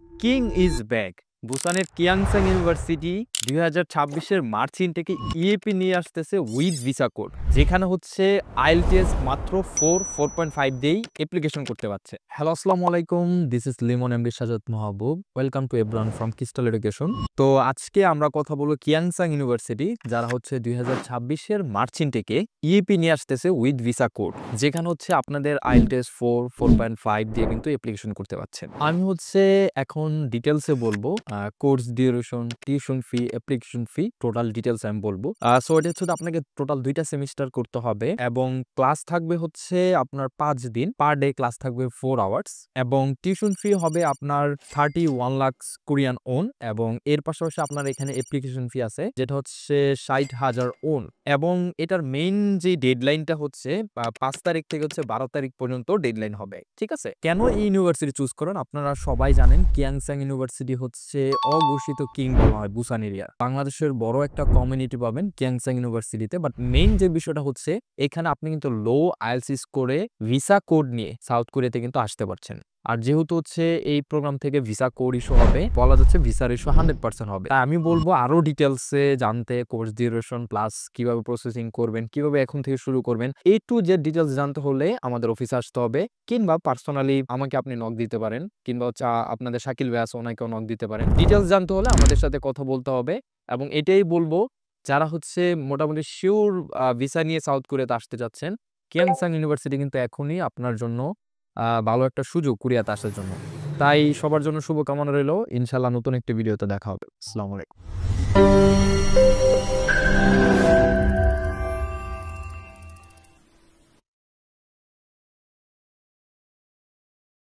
King is back. বুসানের Kyungsung university 2026-এর March ইনটেকে ইএপি নিয়ে আসতেছে উইথ ভিসা কোড, যেখানে হচ্ছে আইএলটিএস মাত্র 4.5 দিয়েই অ্যাপ্লিকেশন করতে পারছে। হ্যালো, আসসালামু আলাইকুম, this is Limon MD Sajjad Mahbub. Welcome to everyone from crystal education. তো আজকে আমরা কথা বলবো কিয়াংসাং ইউনিভার্সিটি, যারা হচ্ছে 2026-এর মার্চ ইনটেকে ইএপি নিয়ে আসতেছে উইথ ভিসা কোড, যেখানে হচ্ছে আপনাদের আইএলটিএস 4.5 দিয়ে কিন্তু অ্যাপ্লিকেশন করতে পারছেন। আমি হচ্ছে এখন ডিটেলসে বলবো course duration, tuition fee, application fee, total details আমি বলবো। সো এটা হচ্ছে আপনাকে টোটাল 2টা সেমিস্টার করতে হবে এবং ক্লাস থাকবে হচ্ছে আপনার 5 দিন, পার ডে ক্লাস থাকবে 4 আওয়ার্স এবং টিউশন ফি হবে আপনার 31 লাখ কোরিয়ান ওন এবং এর পাশাপাশি আপনার এখানে অ্যাপ্লিকেশন ফি আছে যেটা হচ্ছে 60,000 ওন এবং এটার মেইন যে ডেডলাইনটা হচ্ছে 5 তারিখ থেকে হচ্ছে 12 তারিখ পর্যন্ত ডেডলাইন হবে। ঠিক আছে, কেন এই ইউনিভার্সিটি চুজ করেন? আপনারা সবাই জানেন কিয়াংসাং ইউনিভার্সিটি হচ্ছে অঘোষিত কিং বলা হয় বুসান এরিয়া। বাংলাদেশের বড় একটা কমিউনিটি পাবেন কিয়াংসাং ইউনিভার্সিটিতে, বাট মেইন যে বিষয়টা হচ্ছে এখানে আপনি কিন্তু লো আইএলটিএস করে ভিসা কোড নিয়ে সাউথ কোরিয়াতে কিন্তু আসতে পারছেন। আর যেহেতু হচ্ছে এই প্রোগ্রাম থেকে ভিসা কোড ইস্যু হবে, বলা যাচ্ছে ভিসার ইস্যু 100% হবে। তাই আমি বলবো আরো ডিটেলসে জানতে, কোর্স ডিউরেশন প্লাস কিভাবে প্রসেসিং করবেন, কিভাবে এখন থেকে শুরু করবেন, এ টু জেড ডিটেলস জানতে হলে আমাদের অফিসে আসতে হবে, কিংবা পার্সোনালি আমাকে আপনি নক দিতে পারেন, কিংবা হচ্ছে আপনাদের শাকিল ভাই আছে ওনাকেও নক দিতে পারেন। ডিটেলস জানতে হলে আমাদের সাথে কথা বলতে হবে এবং এটাই বলবো যারা হচ্ছে মোটামুটি শিওর ভিসা নিয়ে সাউথ কোরিয়াতে আসতে যাচ্ছেন, কিয়াংসাং ইউনিভার্সিটি কিন্তু এখনই আপনার জন্য ভালো একটা সুযোগ কোরিয়াতে আসার জন্য। তাই সবার জন্য শুভকামনা রইল। ইনশাল্লাহ নতুন একটি ভিডিওতে দেখা হবে। আসসালামু আলাইকুম।